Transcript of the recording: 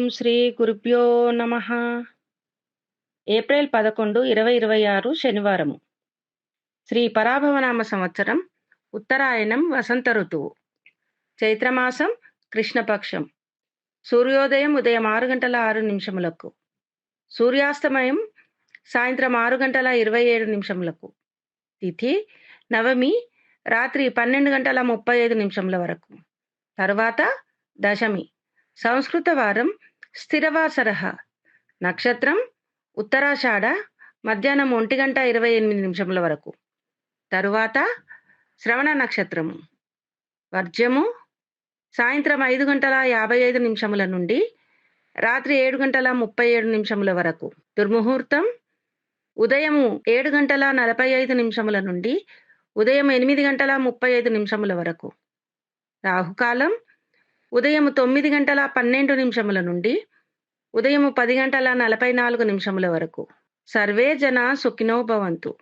ఓం శ్రీ గురుభ్యో నమః. ఏప్రిల్ 11, 2026 శనివారము. శ్రీ పరాభవనామ సంవత్సరం. ఉత్తరాయణం వసంత ఋతువు. చైత్రమాసం కృష్ణపక్షం. సూర్యోదయం ఉదయం 6:06 సూర్యాస్తమయం సాయంత్రం 6:27 తిథి నవమి రాత్రి 12:35 వరకు. తరువాత దశమి. సంస్కృత వారం స్థిరవాసరః. నక్షత్రం ఉత్తరాషాఢ మధ్యాహ్నం 1:28 వరకు. తరువాత శ్రవణ నక్షత్రము. వర్జ్యము సాయంత్రం 5:55 నుండి రాత్రి 7:37 వరకు. దుర్ముహూర్తం ఉదయం 7:45 నుండి ఉదయం 8:35 వరకు. రాహుకాలం ఉదయం 9:12 నుండి ఉదయం 10:44 వరకు. సర్వే జన సుఖినో భవంతు.